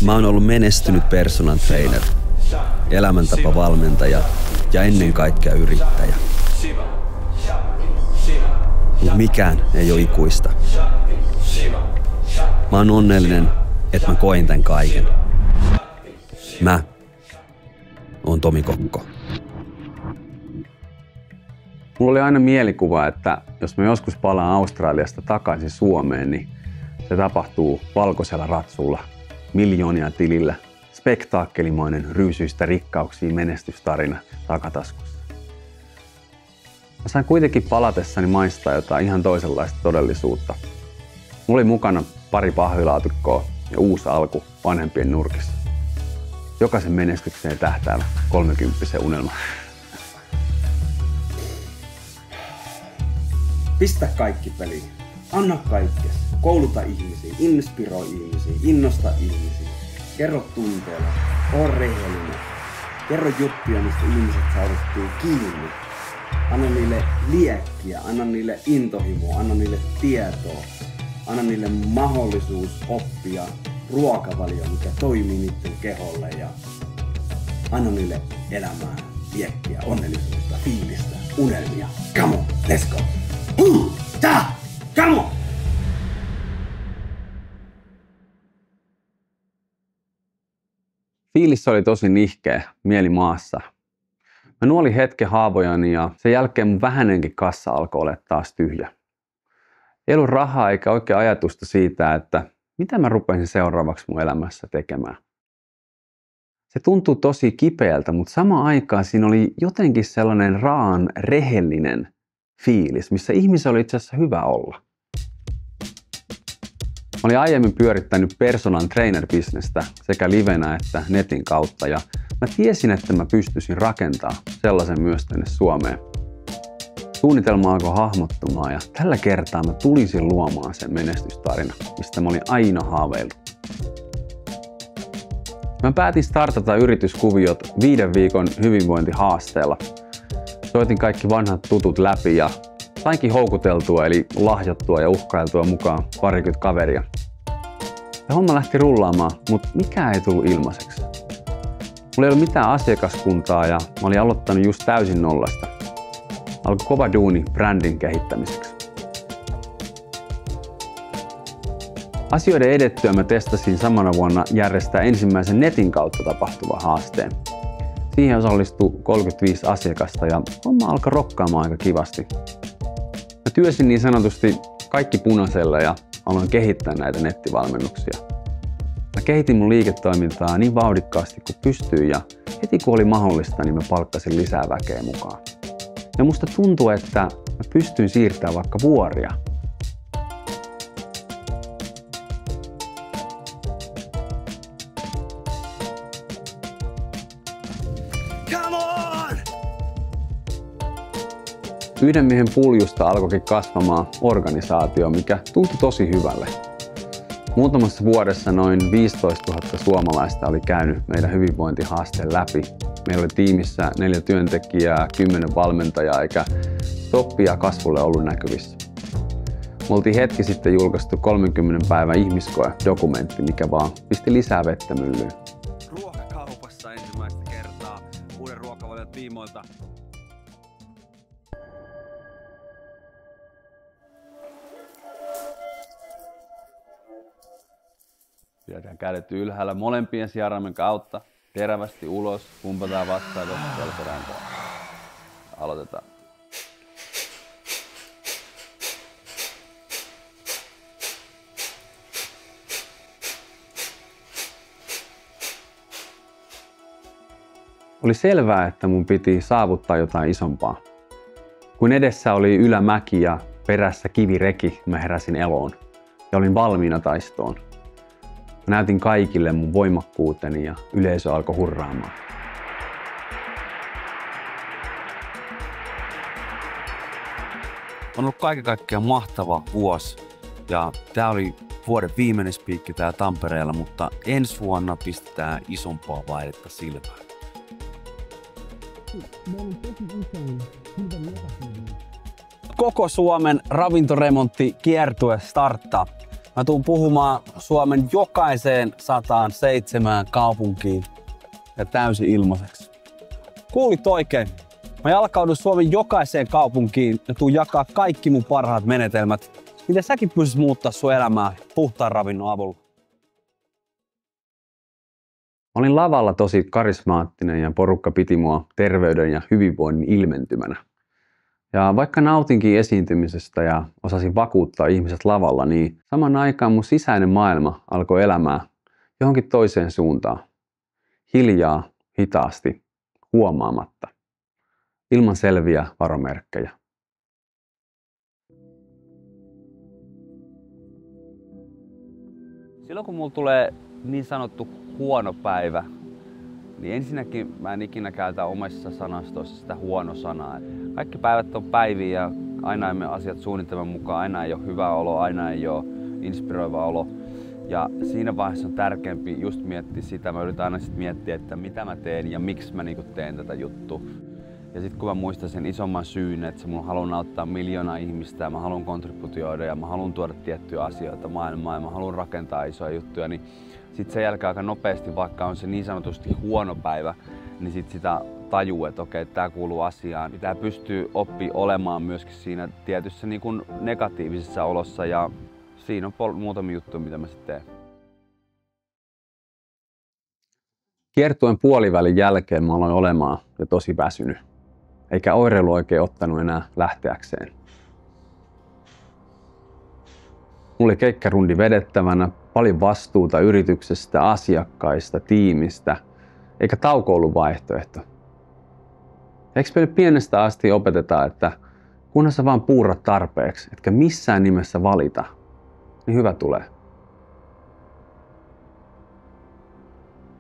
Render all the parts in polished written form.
Mä oon ollut menestynyt personal trainer, elämäntapavalmentaja ja ennen kaikkea yrittäjä. Mut mikään ei ole ikuista. Mä oon onnellinen, että mä koin tän kaiken. Mä oon Tomi Kokko. Mulla oli aina mielikuva, että jos mä joskus palaan Australiasta takaisin Suomeen, niin se tapahtuu valkoisella ratsulla, miljoonia tilillä, spektaakkelimainen ryysyistä rikkauksiin menestystarina takataskussa. Mä sain kuitenkin palatessani maistaa jotain ihan toisenlaista todellisuutta. Mulla oli mukana pari pahvilaatikkoa ja uusi alku vanhempien nurkissa. Jokaisen menestykseen tähtäävä 30 unelma. Pistä kaikki peliin. Anna kaikkes. Kouluta ihmisiä, inspiroi ihmisiä, innosta ihmisiä. Kerro tunteella, oo rehellinen. Kerro juttuja, mistä ihmiset saaduttuu kiinni. Anna niille liekkiä, anna niille intohimoa, anna niille tietoa. Anna niille mahdollisuus oppia ruokavalio, mikä toimii niiden keholle. Ja anna niille elämää, liekkiä, onnellisuutta, fiilistä, unelmia. Come on, let's go! Come on! Fiilis oli tosi nihkeä, mieli maassa. Mä nuolin hetken haavojani ja sen jälkeen mun vähänenkin kassa alkoi olla taas tyhjä. Ei ollut rahaa eikä oikein ajatusta siitä, että mitä mä rupesin seuraavaksi mun elämässä tekemään. Se tuntui tosi kipeältä, mutta samaan aikaan siinä oli jotenkin sellainen raan, rehellinen fiilis, missä ihmisen oli itse asiassa hyvä olla. Mä olin aiemmin pyörittänyt personal trainer-bisnestä sekä livenä että netin kautta ja mä tiesin, että mä pystyisin rakentamaan sellaisen myös tänne Suomeen. Suunnitelma alkoi hahmottumaan ja tällä kertaa mä tulisin luomaan sen menestystarina, mistä mä olin aina haaveillut. Mä päätin startata yrityskuviot 5 viikon hyvinvointihaasteella. Soitin kaikki vanhat tutut läpi ja sainkin houkuteltua eli lahjottua ja uhkailtua mukaan 20 kaveria. Ja homma lähti rullaamaan, mutta mikään ei tullut ilmaiseksi. Mulla ei ollut mitään asiakaskuntaa ja mä olin aloittanut just täysin nollasta. Alkoi kova duuni brändin kehittämiseksi. Asioiden edettyä mä testasin samana vuonna järjestää ensimmäisen netin kautta tapahtuvan haasteen. Siihen osallistui 35 asiakasta ja homma alkoi rokkaamaan aika kivasti. Mä työsin niin sanotusti kaikki punaisella ja aloin kehittää näitä nettivalmennuksia. Mä kehitin mun liiketoimintaa niin vauhdikkaasti kuin pystyin ja heti kun oli mahdollista, niin mä palkkasin lisää väkeä mukaan. Ja musta tuntuu, että mä pystyin siirtämään vaikka vuoria. Come on! Yhden miehen puljusta alkoikin kasvamaan organisaatio, mikä tuntui tosi hyvälle. Muutamassa vuodessa noin 15 000 suomalaista oli käynyt meidän hyvinvointihaasteen läpi. Meillä oli tiimissä 4 työntekijää, 10 valmentajaa eikä stoppia kasvulle ollut näkyvissä. Me oltiin hetki sitten julkaistu 30 päivän ihmiskoe-dokumentti, mikä vaan pisti lisää vettä myllyyn. Ruokakaupassa ensimmäistä kertaa uuden ruokavalion tiimoilta. Pidetään kädet ylhäällä molempien sijaimen kautta. Terävästi ulos, pumpataan vastaan selkärantaa. Aloitetaan. Oli selvää, että mun piti saavuttaa jotain isompaa. Kun edessä oli ylämäki ja perässä kivireki, mä heräsin eloon ja olin valmiina taistoon. Mä näytin kaikille mun voimakkuuteni ja yleisö alkoi hurraamaan. On ollut kaiken kaikkiaan mahtava vuosi ja tää oli vuoden viimeinen spiikki täällä Tampereella, mutta ensi vuonna pistetään isompaa vaihdetta silmään. Koko Suomen ravintoremontti kiertue starttaa. Mä tuun puhumaan Suomen jokaiseen 107 kaupunkiin ja täysin ilmaiseksi. Kuulit oikein. Mä jalkaudun Suomen jokaiseen kaupunkiin ja tuun jakaa kaikki mun parhaat menetelmät, miten säkin pystyisit muuttaa sun elämää puhtaan ravinnon avulla. Olin lavalla tosi karismaattinen ja porukka piti mua terveyden ja hyvinvoinnin ilmentymänä. Ja vaikka nautinkin esiintymisestä ja osasin vakuuttaa ihmiset lavalla, niin saman aikaan mun sisäinen maailma alkoi elämään johonkin toiseen suuntaan. Hiljaa, hitaasti, huomaamatta. Ilman selviä varomerkkejä. Silloin kun mulla tulee niin sanottu huono päivä, niin ensinnäkin mä en ikinä käytä omissa sanastoissa sitä huono sanaa. Kaikki päivät on päiviä ja aina emme asiat suunnitelman mukaan, aina ei ole hyvä olo, aina ei ole inspiroiva olo. Ja siinä vaiheessa on tärkeämpi just miettiä sitä. Mä yritän aina sit miettiä, että mitä mä teen ja miksi mä teen tätä juttua. Ja sitten kun mä muistan sen isomman syyn, että mun haluan auttaa miljoonaa ihmistä ja mä haluan kontributioida ja mä haluan tuoda tiettyjä asioita maailmaan ja mä haluan rakentaa isoja juttuja, niin sitten sen jälkeen aika nopeasti, vaikka on se niin sanotusti huono päivä, niin sit sitä tajuu, että okei, tää kuuluu asiaan. Pitää pystyä oppimaan olemaan myöskin siinä tietyssä niin kuin negatiivisessa olossa ja siinä on muutamia juttuja, mitä mä sitten teen. Kiertueen puolivälin jälkeen mä aloin olemaan jo tosi väsynyt, eikä oireilu oikein ottanut enää lähteäkseen. Mulla oli keikkarundi vedettävänä, paljon vastuuta yrityksestä, asiakkaista, tiimistä, eikä tauko ollut vaihtoehto. Eikö meille pienestä asti opeteta, että kunhan sä vaan puurat tarpeeksi, etkä missään nimessä valita, niin hyvä tulee.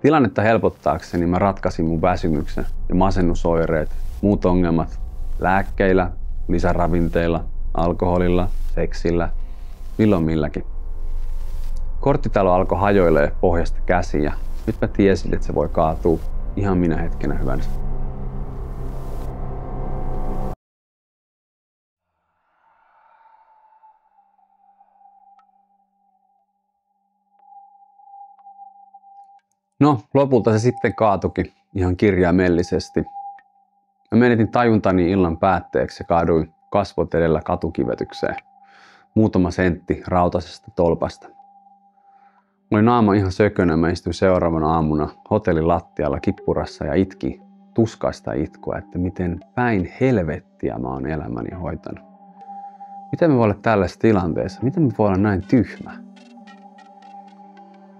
Tilannetta helpottaakseni mä ratkaisin mun väsymyksen ja masennusoireet, muut ongelmat lääkkeillä, lisäravinteilla, alkoholilla, seksillä, milloin milläkin. Korttitalo alkoi hajoilee pohjasta käsiin ja nyt mä tiesin, että se voi kaatua ihan minä hetkenä hyvänsä. No, lopulta se sitten kaatukin ihan kirjaimellisesti. Mä menetin tajuntani illan päätteeksi ja kaaduin kasvot edellä katukivetykseen. Muutama sentti rautasesta tolpasta. Mä olin naama ihan sökönä, mä istuin seuraavana aamuna hotellin lattialla kippurassa ja itki tuskaista itkua, että miten päin helvettiä mä oon elämäni hoitanut. Miten mä voi olla tällaisessa tilanteessa? Miten mä voi olla näin tyhmä?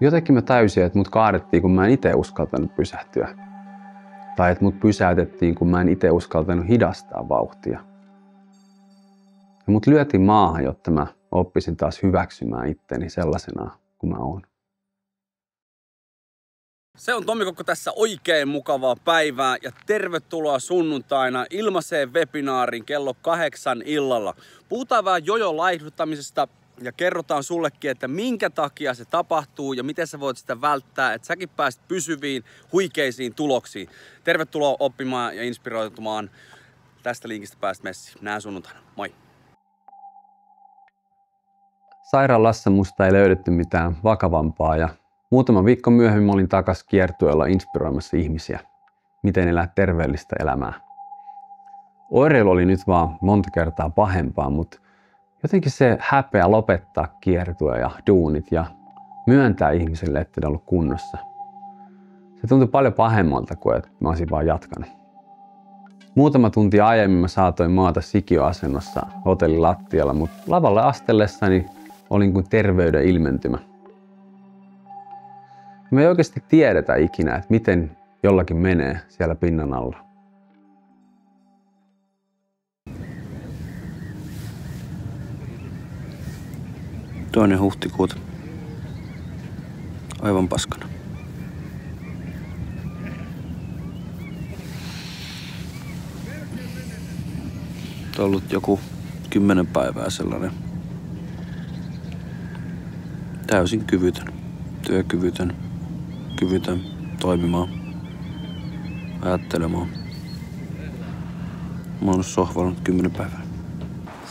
Jotenkin mä täysin, että mut kaadettiin, kun mä en itse uskaltanut pysähtyä. Tai että mut pysäytettiin, kun mä en itse uskaltanut hidastaa vauhtia. Ja mut lyötiin maahan, jotta mä oppisin taas hyväksymään itteni sellaisena kuin mä oon. Se on Tommi Kokko tässä, oikein mukavaa päivää ja tervetuloa sunnuntaina ilmaiseen webinaariin kello 8 illalla. Puhutaan vähän jojo-laihduttamisesta ja kerrotaan sullekin, että minkä takia se tapahtuu ja miten sä voit sitä välttää, että säkin pääset pysyviin, huikeisiin tuloksiin. Tervetuloa oppimaan ja inspiroitumaan. Tästä linkistä pääset messiin. Nähdään sunnuntaina. Moi! Sairaalassa musta ei löydetty mitään vakavampaa ja muutama viikko myöhemmin olin takas kiertueella inspiroimassa ihmisiä, miten elää terveellistä elämää. Oireilu oli nyt vaan monta kertaa pahempaa, mutta jotenkin se häpeä lopettaa kiertue ja duunit ja myöntää ihmisille, että ne on ollut kunnossa. Se tuntui paljon pahemmalta kuin että mä olisin vaan jatkanut. Muutama tunti aiemmin mä saatoin maata sikioasennossa hotellin lattialla, mutta lavalle astellessani olin kuin terveyden ilmentymä. Me ei oikeasti tiedetä ikinä, että miten jollakin menee siellä pinnan alla. Toinen huhtikuuta. Aivan paskana. On ollut joku 10 päivää sellainen täysin kyvytön, työkyvytön, kyvytön toimimaan, ajattelemaan. Mä oon ollut sohvalla 10 päivää.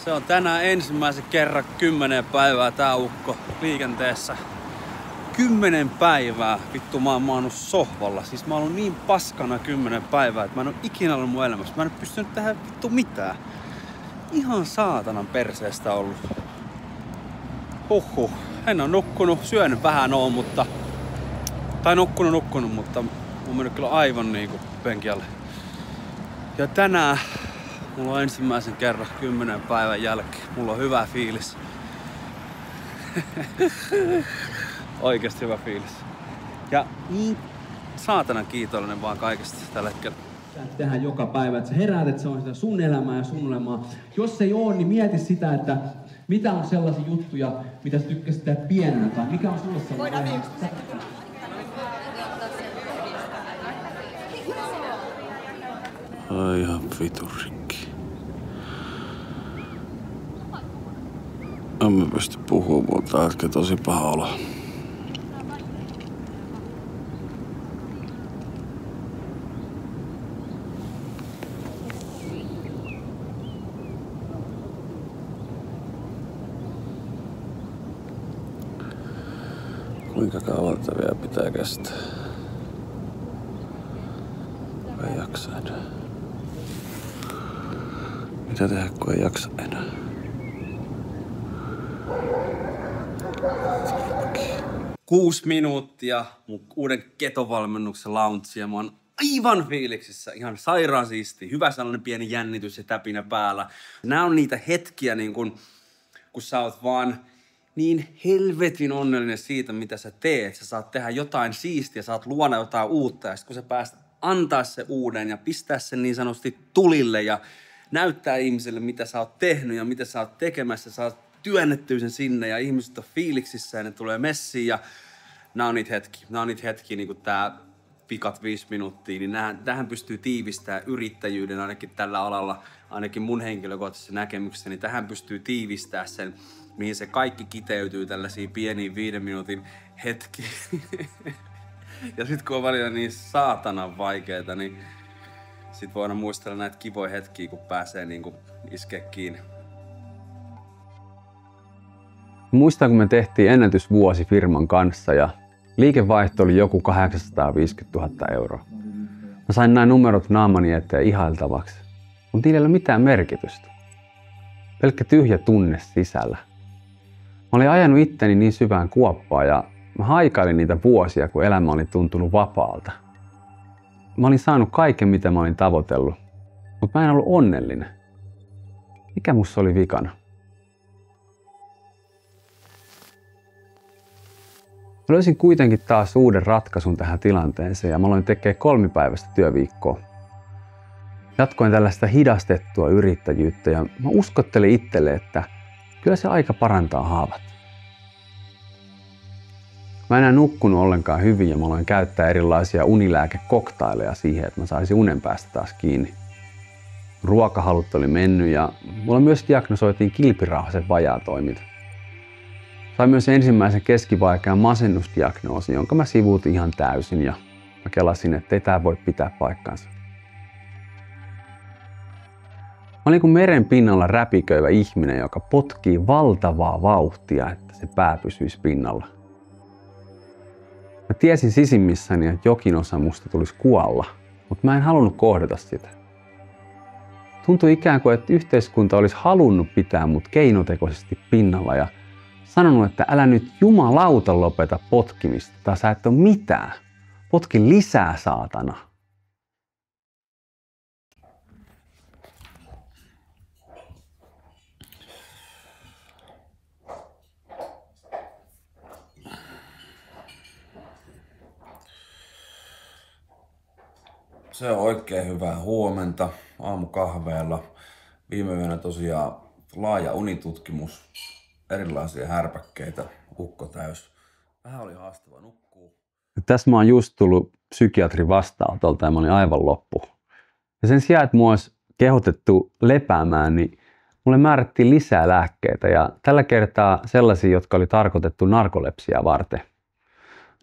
Se on tänään ensimmäisen kerran 10 päivää tää ukko liikenteessä. 10 päivää, vittu mä oon maannut sohvalla. Siis mä oon ollut niin paskana 10 päivää, että mä en oo ikinä ollut mun elämässä. Mä en oo pystynyt tähän vittu mitään. Ihan saatanan perseestä ollut. En oo nukkunut, syönyt vähän oon, mutta... Tai nukkunut, mutta on mennyt kyllä aivan niinku penkialle. Ja tänään mulla on ensimmäisen kerran 10 päivän jälkeen. Mulla on hyvä fiilis. Oikeesti hyvä fiilis. Ja niin saatanan kiitollinen vaan kaikesta tällä hetkellä. Tehdään joka päivä, että sä heräät, että se on sitä sun elämää ja sun elämää. Jos ei oo, niin mieti sitä, että mitä on sellaisia juttuja, mitä sä tykkäsit tehdä pienenä, tai mikä on sulle sellainen aihe. Ai ihan vitun rikki. En mä pysty puhumaan, mutta äsken tosi paha olo. Kuinka kauan tätä vielä pitää kestää? Ei jaksa enää. Mitä tehdä, kun ei jaksa enää? Kuusi minuuttia mun uuden ketovalmennuksen launchi ja mä oon aivan fiiliksissä. Ihan sairaan siistiä. Hyvä sellainen pieni jännitys ja täpinä päällä. Nää on niitä hetkiä, niin kun sä oot vaan niin helvetin onnellinen siitä, mitä sä teet. Sä saat tehdä jotain siistiä, saat luoda jotain uutta. Ja sit kun sä pääst antaa se uuden ja pistää sen niin sanotusti tulille ja näyttää ihmiselle, mitä sä oot tehnyt ja mitä sä oot tekemässä. Sä oot työnnettyä sen sinne ja ihmiset on fiiliksissä ja ne tulee messiin. Ja nää on niitä hetkiä, niin kuin tää pikat 5 minuuttia. Niin tähän pystyy tiivistämään yrittäjyyden ainakin tällä alalla, ainakin mun henkilökohtaisessa näkemyksessä. Niin tähän pystyy tiivistämään sen, mihin se kaikki kiteytyy tällaisiin pieniin 5 minuutin hetkiin. Ja sit kun on välillä niin saatanan vaikeeta, niin sit voi aina muistella näitä kivoja hetkiä, kun pääsee niinku iskee kiinni. Muistan, kun me tehtiin ennätysvuosi firman kanssa ja liikevaihto oli joku 850 000 euroa. Mä sain nämä numerot naamani eteen ihailtavaksi, mutta niillä ei ole mitään merkitystä. Pelkkä tyhjä tunne sisällä. Mä olin ajanut itteni niin syvään kuoppaan ja mä haikailin niitä vuosia, kun elämä oli tuntunut vapaalta. Mä olin saanut kaiken, mitä mä olin tavoitellut, mutta mä en ollut onnellinen. Mikä musta oli vikana? Mä löysin kuitenkin taas uuden ratkaisun tähän tilanteeseen ja mä aloin tekemään 3-päiväistä työviikkoa. Jatkoin tällaista hidastettua yrittäjyyttä ja mä uskottelin itselle, että kyllä se aika parantaa haavat. Mä en enää nukkunut ollenkaan hyvin ja mä aloin käyttää erilaisia unilääkekoktaileja siihen, että mä saisin unen päästä taas kiinni. Ruokahalut oli mennyt ja mulla myös diagnosoitiin kilpirauhasen vajaatoiminta. Sain myös ensimmäisen keskivaikean masennusdiagnoosin, jonka mä sivuutin ihan täysin ja mä kelasin, että ei tää voi pitää paikkaansa. Mä olin kuin meren pinnalla räpiköivä ihminen, joka potkii valtavaa vauhtia, että se pää pysyisi pinnalla. Mä tiesin sisimmissäni, että jokin osa musta tulisi kuolla, mutta mä en halunnut kohdata sitä. Tuntui ikään kuin, että yhteiskunta olisi halunnut pitää mut keinotekoisesti pinnalla ja sanonut, että älä nyt jumalauta lopeta potkimista, tai sä et ole mitään. Potki lisää, saatana. Se on oikein hyvää huomenta aamukahveella. Viime yönä tosiaan laaja unitutkimus, erilaisia härpäkkeitä, ukko täys. Vähän oli haastava nukkuu. Tässä mä oon just tullut psykiatrin vastaanotolta ja mä olin aivan loppu. Ja sen sijaan, että mua olisi kehotettu lepäämään, niin mulle määrättiin lisää lääkkeitä ja tällä kertaa sellaisia, jotka oli tarkoitettu narkolepsiaa varten.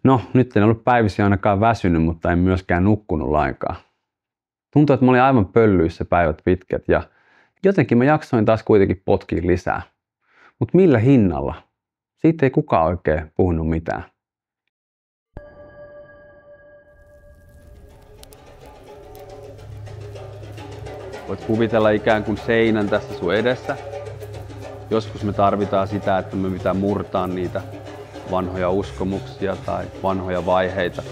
No, nyt en ollut päivisin ainakaan väsynyt, mutta en myöskään nukkunut lainkaan. Tuntui, että mä olin aivan pöllyissä päivät pitkät ja Jotenkin mä jaksoin taas kuitenkin potkia lisää. Mutta millä hinnalla? Siitä ei kukaan oikein puhunut mitään. Voit kuvitella ikään kuin seinän tässä sun edessä. Joskus me tarvitaan sitä, että me pitää murtaa niitä vanhoja uskomuksia tai vanhoja vaiheita.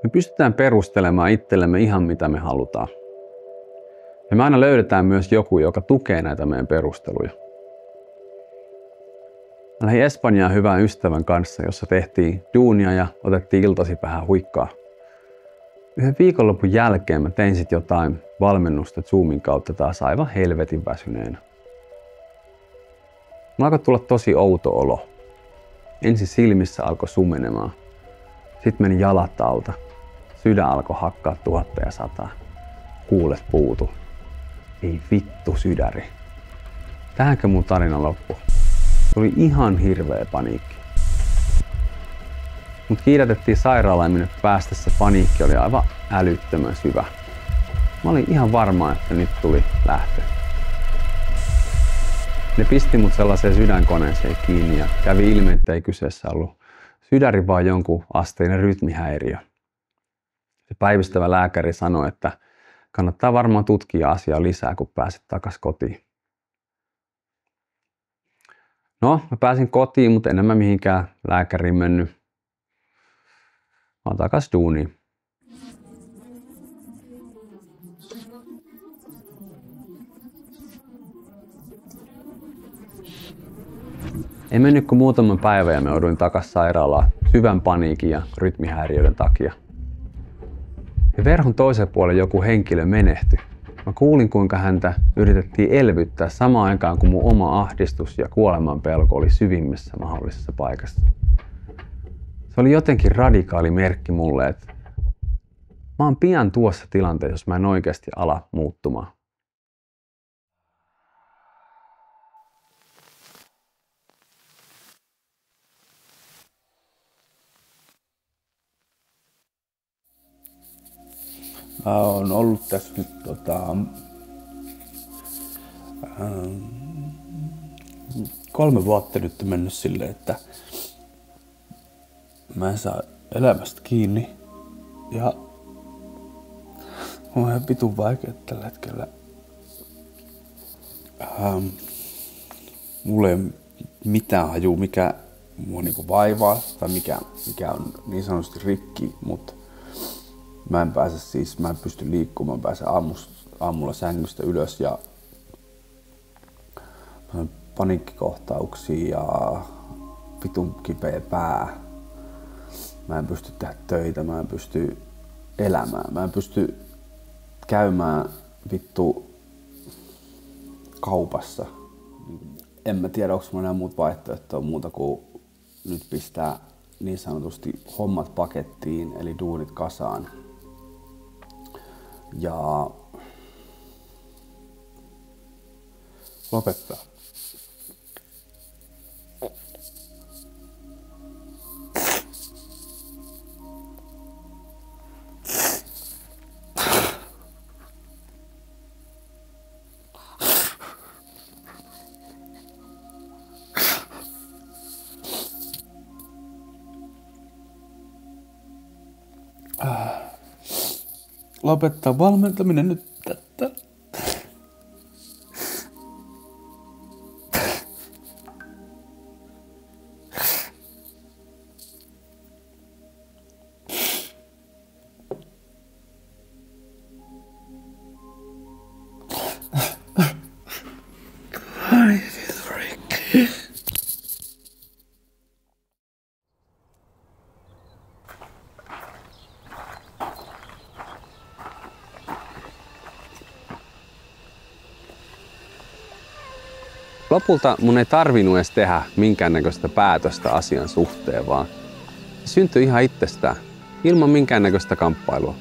Me pystytään perustelemaan itsellemme ihan mitä me halutaan. Ja me aina löydetään myös joku, joka tukee näitä meidän perusteluja. Mä lähdin Espanjaan hyvän ystävän kanssa, jossa tehtiin duunia ja otettiin iltasi vähän huikkaa. Yhden viikonlopun jälkeen mä tein sit jotain valmennusta Zoomin kautta taas aivan helvetin väsyneenä. Mulla alkoi tulla tosi outo olo. Ensin silmissä alkoi sumenemaan. Sitten meni jalat alta. Sydän alkoi hakkaa 1100. Kuulet puutu. Ei vittu sydäri. Tähänkö mun tarina loppu? Tuli ihan hirveä paniikki. Mut kiidätettiin sairaalaan, minne päästessä paniikki oli aivan älyttömän syvä. Mä olin ihan varma, että nyt tuli lähtö. Ne pisti mut sellaiseen sydänkoneeseen kiinni ja kävi ilmi, että ei kyseessä ollut sydäri, vaan jonkun asteinen rytmihäiriö. Se päivystävä lääkäri sanoi, että kannattaa varmaan tutkia asiaa lisää, kun pääset takas kotiin. No, mä pääsin kotiin, mutta en mä mihinkään lääkäriin mennyt. Mä oon takas duuniin. Ei mennyt kuin muutaman päivän ja me jouduin takas sairaalaan syvän paniikin ja rytmihäiriöiden takia. Ja verhon toisen puolen joku henkilö menehtyi. Mä kuulin, kuinka häntä yritettiin elvyttää samaan aikaan, kun mun oma ahdistus ja kuoleman pelko oli syvimmässä mahdollisessa paikassa. Se oli jotenkin radikaali merkki mulle, että mä oon pian tuossa tilanteessa, jos mä en oikeasti ala muuttumaan. Mä oon ollut tässä nyt 3 vuotta nyt mennyt silleen, että mä en saa elämästä kiinni ja on ihan vitun vaikea tällä hetkellä. Mulla ei ole mitään hajua, mikä mua niinku vaivaa tai mikä on niin sanotusti rikki, mutta mä en pysty liikkumaan, mä pääsen aamulla sängystä ylös ja paniikkikohtauksia ja vitun kipeä pää. Mä en pysty tehdä töitä, mä en pysty elämään, mä en pysty käymään vittu kaupassa. En mä tiedä, onko enää muut vaihtoehtoja muuta kuin nyt pistää niin sanotusti hommat pakettiin, eli duunit kasaan. Ja lopettaa. Lopettaa valmentaminen nyt. Lopulta mun ei tarvinnut edes tehdä minkäännäköistä päätöstä asian suhteen, vaan se syntyi ihan itsestään, ilman minkäännäköistä kamppailua.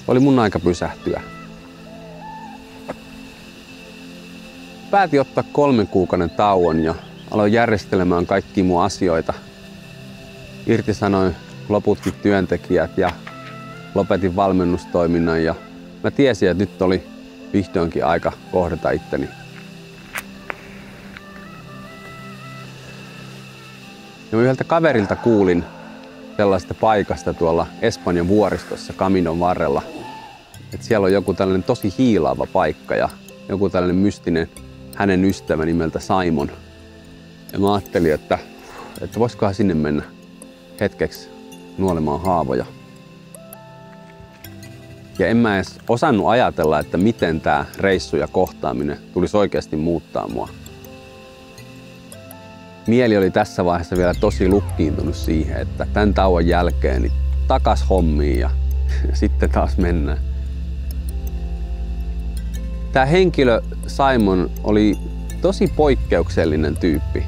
Oli mun aika pysähtyä. päätin ottaa 3 kuukauden tauon ja aloin järjestelemään kaikkia mun asioita. Irtisanoin loputkin työntekijät ja lopetin valmennustoiminnan ja mä tiesin, että nyt oli vihdoinkin aika kohdata itteni. Ja yhdeltä kaverilta kuulin sellaista paikasta tuolla Espanjan vuoristossa Caminon varrella, että siellä on joku tällainen tosi hiilaava paikka ja joku tällainen mystinen hänen ystävä nimeltä Simon. Ja mä ajattelin, että voisikohan sinne mennä hetkeksi nuolemaan haavoja. Ja en mä edes osannut ajatella, että miten tää reissu ja kohtaaminen tulisi oikeasti muuttaa mua. Mieli oli tässä vaiheessa vielä tosi lukkiintunut siihen, että tämän tauon jälkeen niin takas hommiin ja sitten taas mennään. Tää henkilö Simon oli tosi poikkeuksellinen tyyppi.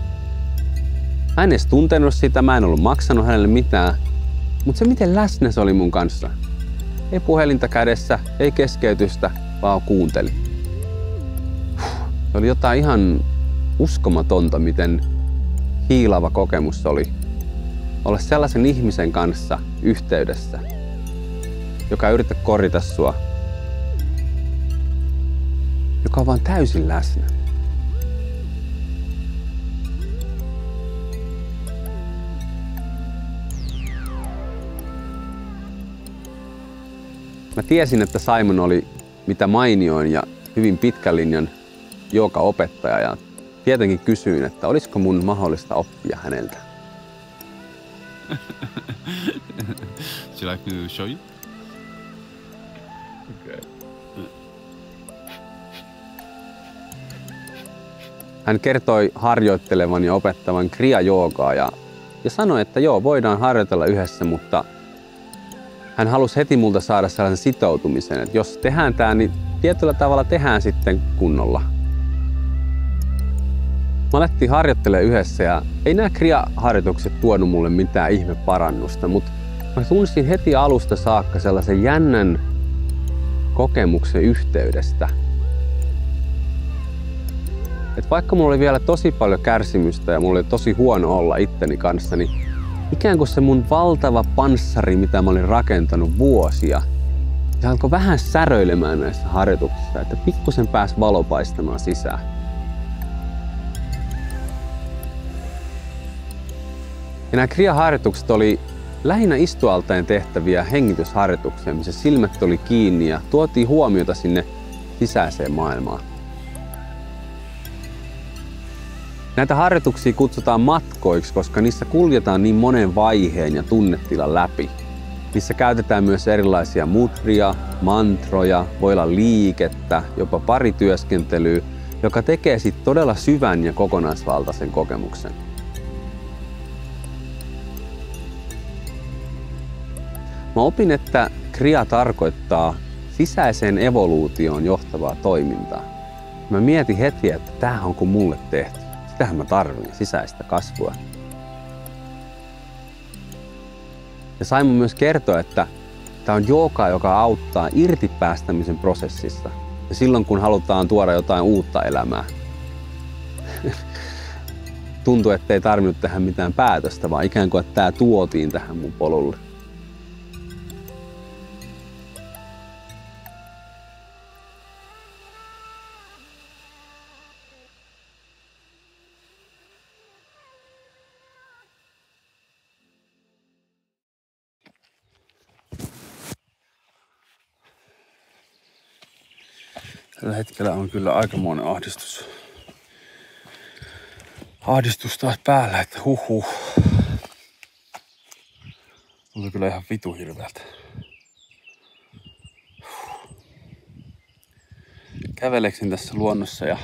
Mä en edes tuntenut sitä, mä en ollut maksanut hänelle mitään, mutta se miten läsnä se oli mun kanssa. Ei puhelinta kädessä, ei keskeytystä, vaan kuunteli. Se oli jotain ihan uskomatonta, miten hiilava kokemus oli olla sellaisen ihmisen kanssa yhteydessä, joka yrittää korjata sua, joka on vaan täysin läsnä. Mä tiesin, että Simon oli mitä mainioin ja hyvin pitkän linjan joogaopettaja ja tietenkin kysyin, että olisiko mun mahdollista oppia häneltä. Would you like me to show you? Okay. Hän kertoi harjoittelevan ja opettavan kriya-joogaa ja sanoi, että joo, voidaan harjoitella yhdessä, mutta hän halusi heti multa saada sellaisen sitoutumisen, että jos tehdään tää, niin tietyllä tavalla tehdään sitten kunnolla. Me alettiin harjoittelemaan yhdessä ja ei nämä kriya-harjoitukset tuonut mulle mitään ihmeparannusta, mutta mä tunsin heti alusta saakka sellaisen jännän kokemuksen yhteydestä. Et vaikka mulla oli vielä tosi paljon kärsimystä ja mulla oli tosi huono olla itteni kanssa, niin ikään kuin se mun valtava panssari, mitä mä olin rakentanut vuosia, se alkoi vähän säröilemään näissä harjoituksissa, että pikkusen pääsi valopaistamaan sisään. Ja nämä kriya-harjoitukset oli lähinnä istualtaen tehtäviä hengitysharjoituksia, missä silmät oli kiinni ja tuotiin huomiota sinne sisäiseen maailmaan. Näitä harjoituksia kutsutaan matkoiksi, koska niissä kuljetaan niin monen vaiheen ja tunnetilan läpi. Niissä käytetään myös erilaisia mudria, mantroja, voi olla liikettä, jopa parityöskentelyä, joka tekee siitä todella syvän ja kokonaisvaltaisen kokemuksen. Mä opin, että kriya tarkoittaa sisäiseen evoluutioon johtavaa toimintaa. Mä mietin heti, että tämähän on kuin mulle tehty. Sitähän mä tarvitsen, sisäistä kasvua. Ja Simon myös kertoi, että tämä on jooga, joka auttaa irtipäästämisen prosessissa. Ja silloin, kun halutaan tuoda jotain uutta elämää. Tuntui, että ei tarvinnut tehdä mitään päätöstä, vaan ikään kuin, että tämä tuotiin tähän mun polulle. Tällä hetkellä on kyllä aikamoinen ahdistus taas päällä, että huhhuh. Tuli kyllä ihan vitu hirveältä. Käveleksin tässä luonnossa ja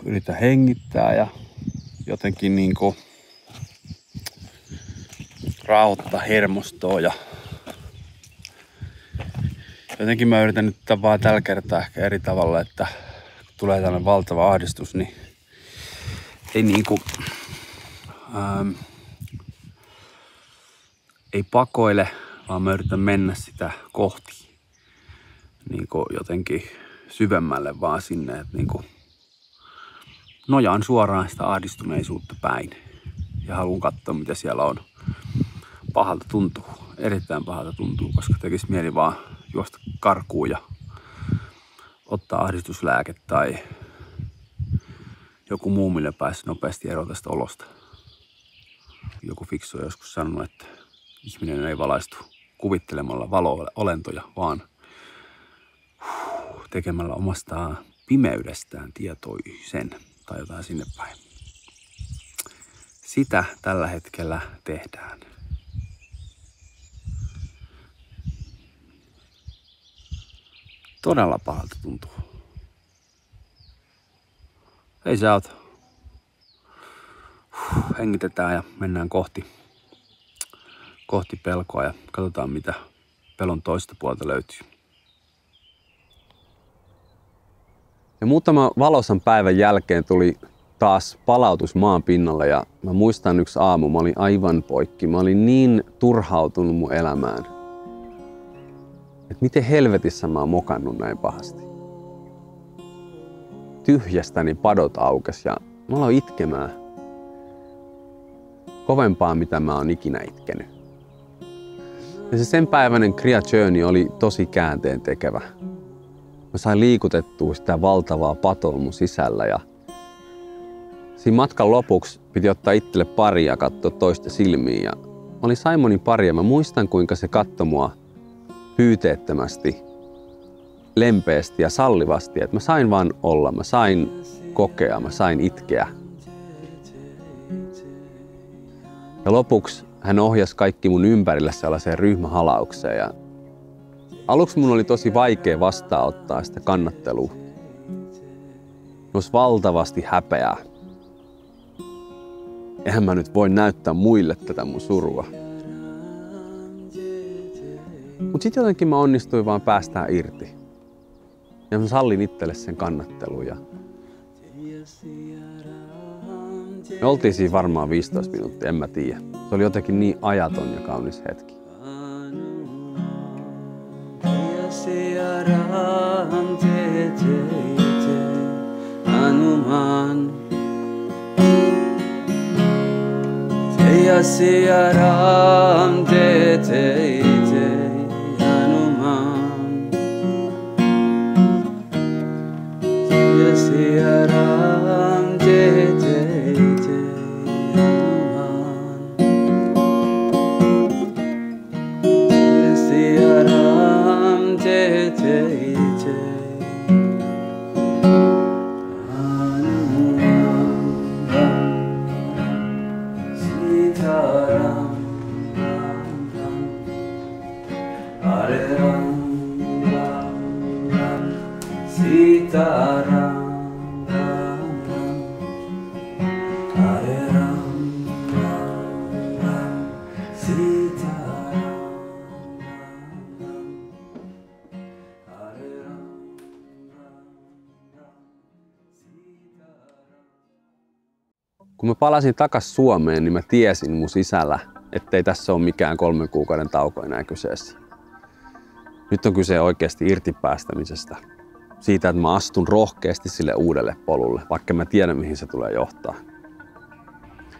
yritän hengittää ja jotenkin niinku rauhoittaa hermostoa ja jotenkin mä yritän nyt vaan tällä kertaa ehkä eri tavalla, että kun tulee tällainen valtava ahdistus, niin ei niinku ei pakoile, vaan mä yritän mennä sitä kohti niinku jotenkin syvemmälle vaan sinne, että niin kuin nojaan suoraan sitä ahdistuneisuutta päin ja haluan katsoa, mitä siellä on. Pahalta tuntuu, erittäin pahalta tuntuu, koska tekisi mieli vaan juosta karkuun ja ottaa ahdistuslääke tai joku muu, millä pääsisi nopeasti eroon tästä olosta. Joku fiksu on joskus sanonut, että ihminen ei valaistu kuvittelemalla valo-olentoja, vaan tekemällä omasta pimeydestään tietoisen tai jotain sinne päin. Sitä tällä hetkellä tehdään. Todella pahalta tuntuu. Ei se auta. Hengitetään ja mennään kohti pelkoa ja katsotaan, mitä pelon toista puolta löytyy. Ja muutama valoisan päivän jälkeen tuli taas palautus maan pinnalle ja mä muistan yksi aamu, mä olin aivan poikki. Mä olin niin turhautunut mun elämään, että miten helvetissä mä oon mokannut näin pahasti. Tyhjästäni padot aukes ja mä aloin itkemään kovempaa, mitä mä oon ikinä itkenyt. Ja se sen päiväinen Kriya Journey oli tosi käänteen tekevä. Mä sain liikutettua sitä valtavaa patoa mun sisällä ja siinä matkan lopuksi piti ottaa itselle pari ja katsoa toista silmiin. Ja olin Simonin pari ja mä muistan, kuinka se katsoi mua pyyteettömästi, lempeästi ja sallivasti. Että mä sain vaan olla, mä sain kokea, mä sain itkeä. Ja lopuksi hän ohjasi kaikki mun ympärille sellaiseen ryhmähalaukseen. Ja aluksi mun oli tosi vaikea vastaanottaa sitä kannattelua. Olisi valtavasti häpeää. Eihän mä nyt voi näyttää muille tätä mun surua. Mut sit jotenkin mä onnistuin vaan päästään irti. Ja mä sallin itselle sen kannattelun. Ja me oltiin siinä varmaan 15 minuuttia, en mä tiedä. Se oli jotenkin niin ajaton ja kaunis hetki. Jaya Siya Ram Jai Jai Jai Hanuman. Jaya Siya Ram Jai Jai Jai Hanuman. Jaya Siya Ram Jai Jai Jai Kun mä palasin takas Suomeen, niin mä tiesin mun sisällä, ettei tässä ole mikään 3 kuukauden tauko enää kyseessä. Nyt on kyse oikeasti irtipäästämisestä. Siitä, että mä astun rohkeasti sille uudelle polulle, vaikka mä tiedän, mihin se tulee johtaa.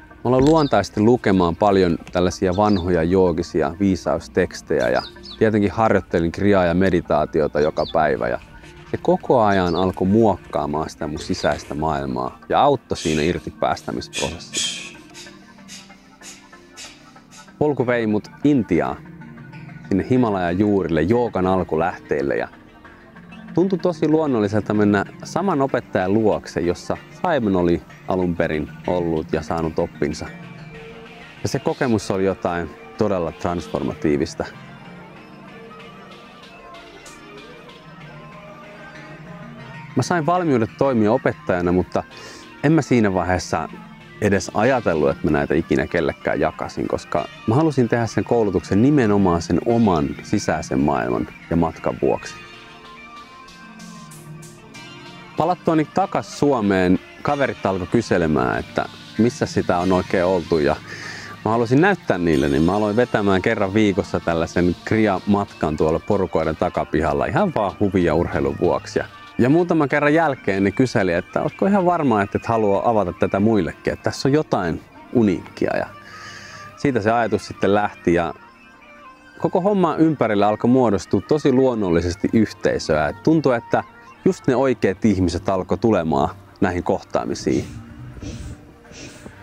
Mä olen luontaisesti lukemaan paljon tällaisia vanhoja joogisia viisaustekstejä ja tietenkin harjoittelin kriaa ja meditaatiota joka päivä. Ja se koko ajan alkoi muokkaamaan sitä mun sisäistä maailmaa ja auttoi siinä irtipäästämisprosessissa. Polku vei mut Intiaan, sinne Himalajan juurille, joogan alkulähteille ja tuntui tosi luonnolliselta mennä saman opettajan luokse, jossa Simon oli alun perin ollut ja saanut oppinsa. Ja se kokemus oli jotain todella transformatiivista. Mä sain valmiudet toimia opettajana, mutta en mä siinä vaiheessa edes ajatellut, että mä näitä ikinä kellekään jakasin, koska mä halusin tehdä sen koulutuksen nimenomaan sen oman sisäisen maailman ja matkan vuoksi. Palattuani takas Suomeen, kaverit alkoi kyselemään, että missä sitä on oikein oltu ja mä halusin näyttää niille, niin mä aloin vetämään kerran viikossa tällaisen kriamatkan tuolla porukoiden takapihalla ihan vaan huvin ja urheilun vuoksi. Ja Ja muutaman kerran jälkeen ne kyseli, että oletko ihan varma, että et halua avata tätä muillekin, että tässä on jotain uniikkia. Ja siitä se ajatus sitten lähti ja koko homma ympärillä alkoi muodostua tosi luonnollisesti yhteisöä. Et tuntui, että just ne oikeat ihmiset alkoi tulemaan näihin kohtaamisiin.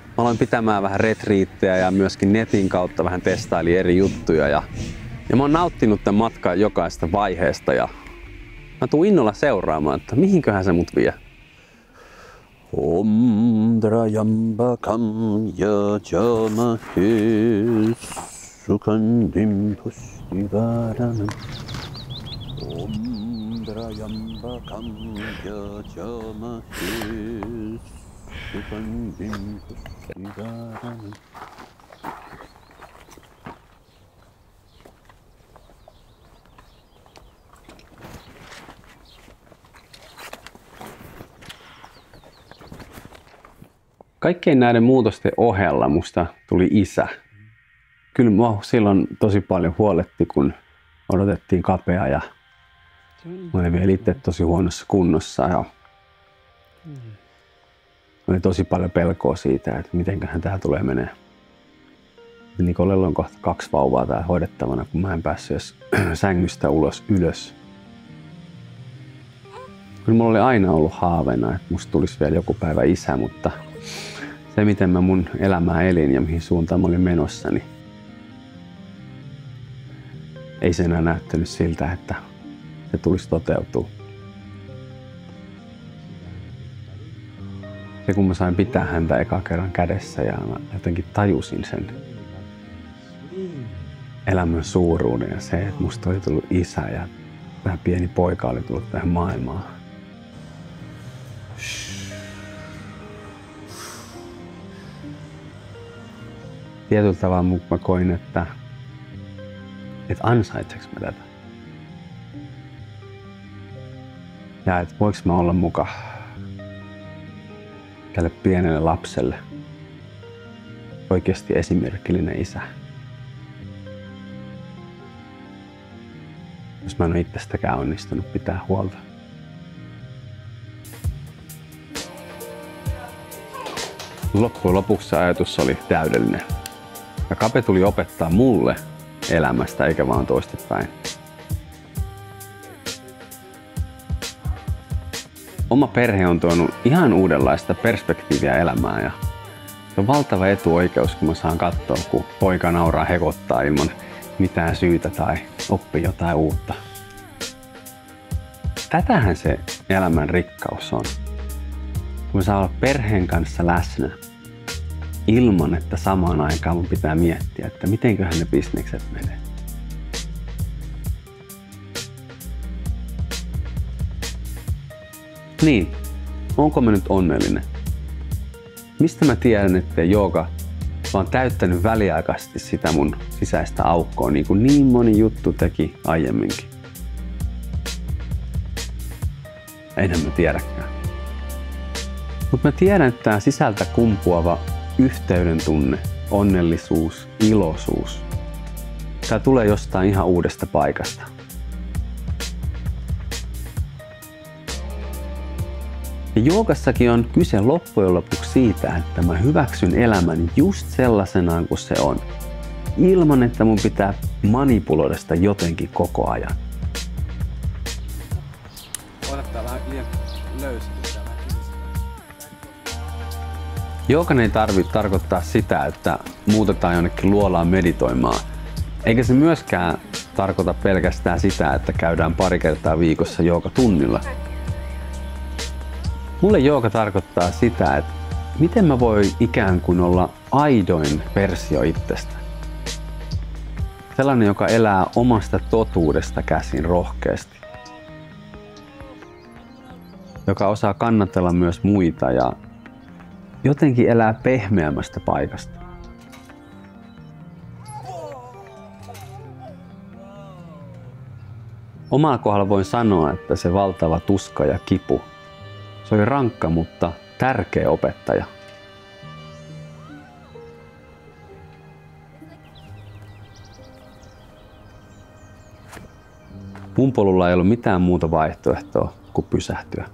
Mä aloin pitämään vähän retriittejä ja myöskin netin kautta vähän testailin eri juttuja. Ja mä oon nauttinut tämän matkan jokaisesta vaiheesta ja mä tuun innolla seuraamaan, että mihinköhän se mut vie. Om Trayambakam yajamahe sukhandim pustivaranam. Om Trayambakam yajamahe sukhandim pustivaranam. Kaikkein näiden muutosten ohella musta tuli isä. Kyllä mua silloin tosi paljon huoletti, kun odotettiin kapea ja mä olin vielä itse tosi huonossa kunnossa. Ja oli tosi paljon pelkoa siitä, että mitenköhän tää tulee menee. Nikolella on kohta 2 vauvaa tää hoidettavana, kun mä en päässyt edes sängystä ylös. Kyllä mulla oli aina ollut haaveena, että musta tulisi vielä joku päivä isä, mutta se miten mä mun elämää elin ja mihin suuntaan mä olin menossa, niin ei se enää näyttänyt siltä, että se tulisi toteutua. Se kun mä sain pitää häntä eka kerran kädessä ja mä jotenkin tajusin sen elämän suuruuden ja se, että musta oli tullut isä ja vähän pieni poika oli tullut tähän maailmaan. Tietyllä tavalla mä koin, että ansaitseks mä tätä. Ja että voiks mä olla muka tälle pienelle lapselle oikeasti esimerkillinen isä. Jos mä en ole itsestäkään onnistunut pitää huolta. Loppujen lopuksi ajatus oli täydellinen. Ja Kape tuli opettaa mulle elämästä eikä vaan toistepäin. Oma perhe on tuonut ihan uudenlaista perspektiiviä elämään ja se on valtava etuoikeus, kun mä saan katsoa, kun poika nauraa hekottaa ilman mitään syytä tai oppii jotain uutta. Tätähän se elämän rikkaus on. Kun mä saan olla perheen kanssa läsnä ilman, että samaan aikaan mun pitää miettiä, että mitenköhän ne bisnekset menee. Niin, onko mä nyt onnellinen? Mistä mä tiedän, ettei jooga vaan täyttänyt väliaikaisesti sitä mun sisäistä aukkoa, niin kuin niin moni juttu teki aiemminkin? Enhän mä tiedäkään. Mutta mä tiedän, että tää sisältä kumpuava yhteyden tunne, onnellisuus, iloisuus, tää tulee jostain ihan uudesta paikasta. Ja joogassakin on kyse loppujen lopuksi siitä, että mä hyväksyn elämäni just sellaisenaan kuin se on, ilman että mun pitää manipuloida sitä jotenkin koko ajan. Odottaa vähän liian löysästi. Joogan ei tarvitse tarkoittaa sitä, että muutetaan jonnekin luolaan meditoimaan. Eikä se myöskään tarkoita pelkästään sitä, että käydään pari kertaa viikossa joogatunnilla. Mulle jooga tarkoittaa sitä, että miten mä voin ikään kuin olla aidoin versio itsestä. Sellainen, joka elää omasta totuudesta käsin rohkeasti. Joka osaa kannatella myös muita ja jotenkin elää pehmeämmästä paikasta. Omalla kohdalla voin sanoa, että se valtava tuska ja kipu, se oli rankka, mutta tärkeä opettaja. Mun polulla ei ollut mitään muuta vaihtoehtoa kuin pysähtyä.